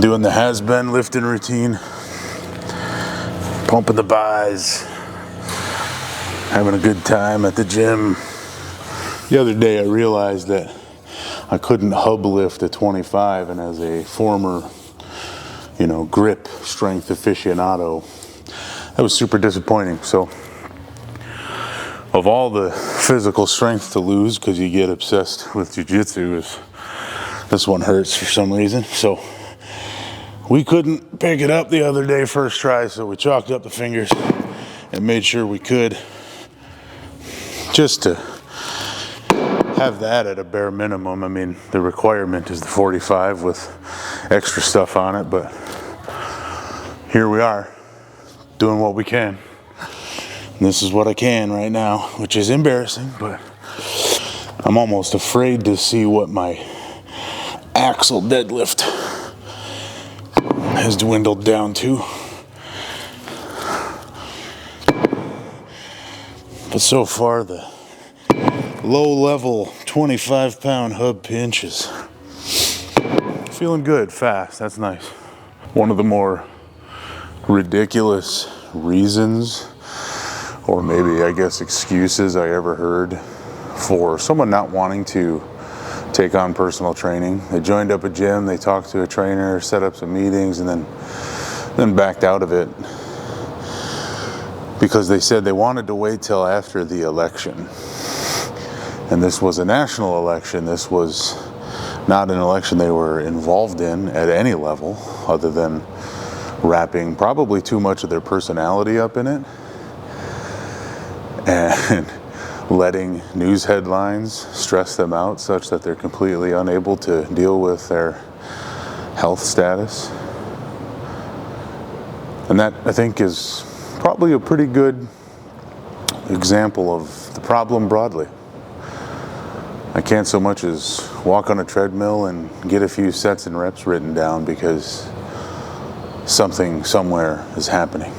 Doing the has-been lifting routine, pumping the buys, having a good time at the gym. The other day I realized that I couldn't hub lift a 25, and as a former, grip strength aficionado, that was super disappointing. So of all the physical strength to lose, because you get obsessed with jiu-jitsu, this one hurts for some reason. So we couldn't pick it up the other day first try, so we chalked up the fingers and made sure we could, just to have that at a bare minimum. I mean, the requirement is the 45 with extra stuff on it, but here we are doing what we can. And this is what I can right now, which is embarrassing, but I'm almost afraid to see what my axle deadlift has dwindled down to. But so far, the low-level 25-pound hub pinch is feeling good, fast. That's nice. One of the more ridiculous reasons, or maybe I guess excuses, I ever heard for someone not wanting to take on personal training. They joined up a gym, they talked to a trainer, set up some meetings, and then backed out of it because they said they wanted to wait till after the election. And this was a national election. This was not an election they were involved in at any level, other than wrapping probably too much of their personality up in it and letting news headlines stress them out such that they're completely unable to deal with their health status. And that, I think, is probably a pretty good example of the problem broadly. I can't so much as walk on a treadmill and get a few sets and reps written down because something somewhere is happening.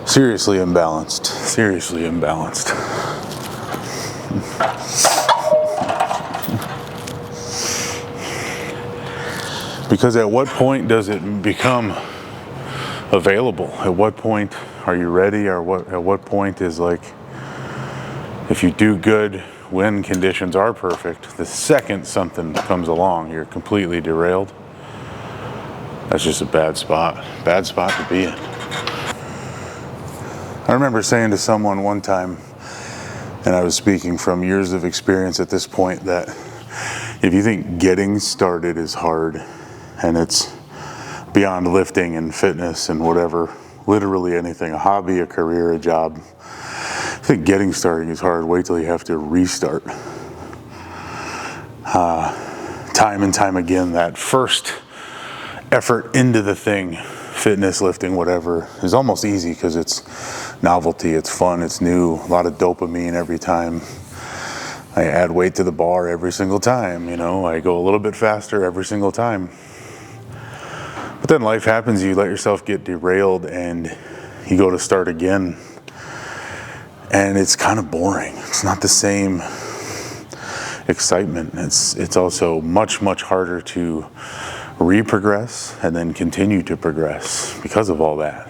Seriously imbalanced. Seriously imbalanced. Because at what point does it become available? At what point are you ready? Or at what point is, like, if you do good when conditions are perfect, the second something comes along, you're completely derailed? That's just a bad spot to be in. I remember saying to someone one time, and I was speaking from years of experience at this point, that if you think getting started is hard and it's beyond lifting and fitness and whatever, literally anything, a hobby, a career, a job, I think getting started is hard. Wait till you have to restart. Time and time again, that first effort into the thing, fitness, lifting, whatever, is almost easy because it's novelty, it's fun, it's new, a lot of dopamine every time I add weight to the bar every single time, I go a little bit faster every single time. But then life happens, you let yourself get derailed and you go to start again, and it's kind of boring. It's not the same excitement. It's also much, much harder to reprogress and then continue to progress because of all that.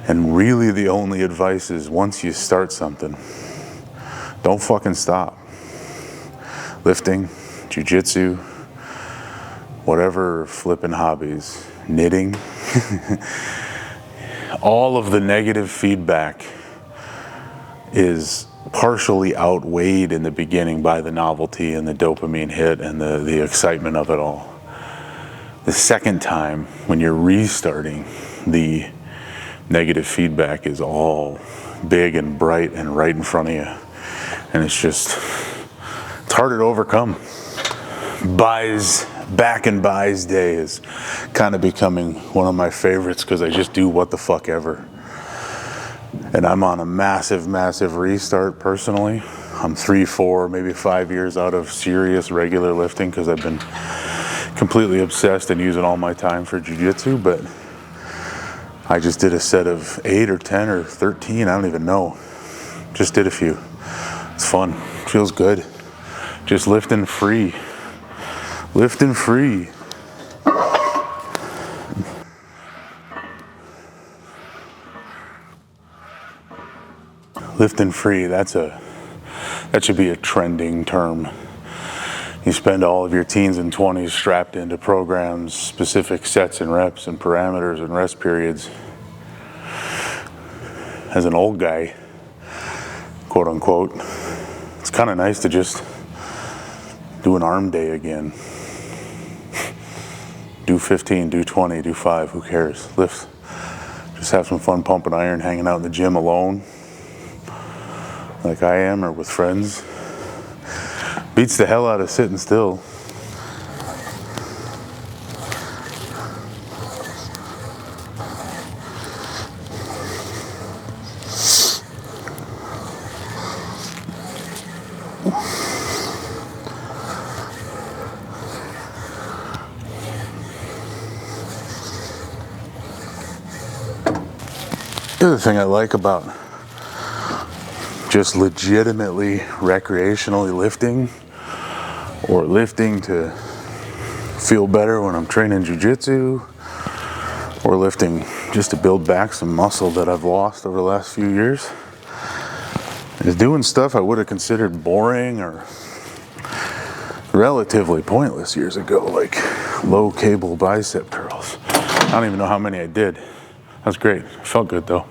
And really the only advice is, once you start something, don't fucking stop. Lifting, jiu-jitsu, whatever flipping hobbies, knitting, all of the negative feedback is partially outweighed in the beginning by the novelty and the dopamine hit and the excitement of it all. The second time, when you're restarting, the negative feedback is all big and bright and right in front of you. And it's harder to overcome. Back in buys day is kind of becoming one of my favorites because I just do what the fuck ever. And I'm on a massive, massive restart personally. I'm 3, 4, maybe 5 years out of serious regular lifting because I've been completely obsessed and using all my time for jiu-jitsu, but I just did a set of 8 or 10 or 13, I don't even know. Just did a few. It's fun, feels good. Just lifting free. Lifting free. Lifting free, that should be a trending term. You spend all of your teens and 20s strapped into programs, specific sets and reps and parameters and rest periods. As an old guy, quote unquote, it's kind of nice to just do an arm day again. Do 15, do 20, do 5, who cares? Lift. Just have some fun pumping iron, hanging out in the gym alone, like I am, or with friends. Beats the hell out of sitting still. The other thing I like about just legitimately recreationally lifting, or lifting to feel better when I'm training jiu-jitsu, or lifting just to build back some muscle that I've lost over the last few years, is doing stuff I would have considered boring or relatively pointless years ago, like low cable bicep curls. I don't even know how many I did. That's great. Felt good though.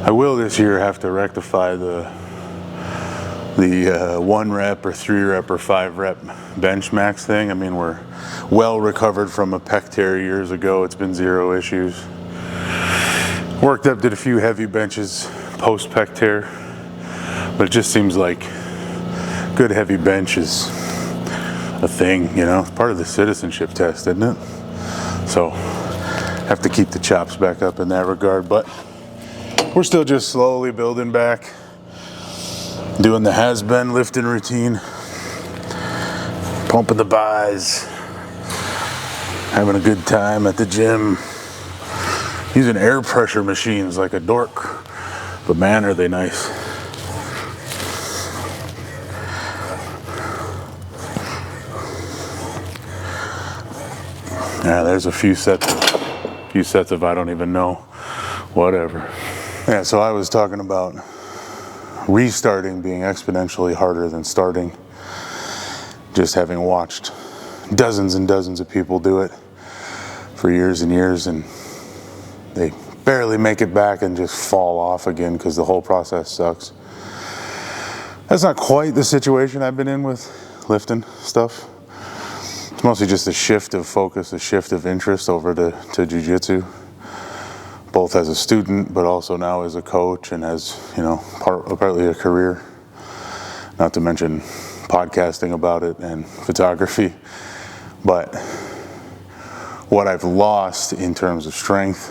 I will this year have to rectify the 1 rep or 3 rep or 5 rep bench max thing. I mean, we're well recovered from a pec tear years ago. It's been 0 issues. Worked up, did a few heavy benches post pec tear, but it just seems like good heavy bench is a thing, you know. It's part of the citizenship test, isn't it? So have to keep the chops back up in that regard, but we're still just slowly building back, doing the has-been lifting routine, pumping the buys, having a good time at the gym, using air pressure machines like a dork, but man, are they nice. Yeah, there's a few sets of I don't even know, whatever. Yeah, so I was talking about restarting being exponentially harder than starting, just having watched dozens and dozens of people do it for years and years, and they barely make it back and just fall off again because the whole process sucks. That's not quite the situation I've been in with lifting stuff. It's mostly just a shift of focus, a shift of interest over to jiu-jitsu, both as a student, but also now as a coach and as, you know, partly a career, not to mention podcasting about it and photography. But what I've lost in terms of strength,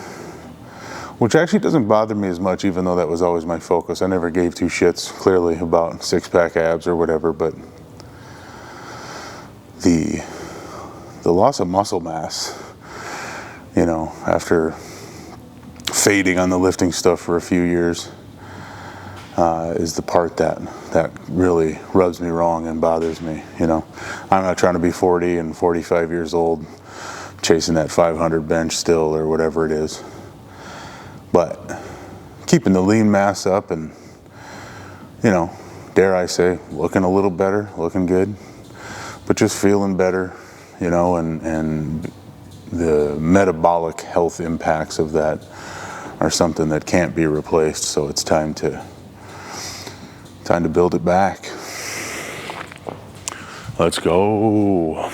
which actually doesn't bother me as much, even though that was always my focus. I never gave 2 shits, clearly, about six-pack abs or whatever, but the loss of muscle mass, you know, after fading on the lifting stuff for a few years, is the part that really rubs me wrong and bothers me. You know, I'm not trying to be 40 and 45 years old chasing that 500 bench still or whatever it is, but keeping the lean mass up and, you know, dare I say, looking a little better, looking good, but just feeling better you know, and the metabolic health impacts of that are something that can't be replaced. So it's time to build it back. Let's go.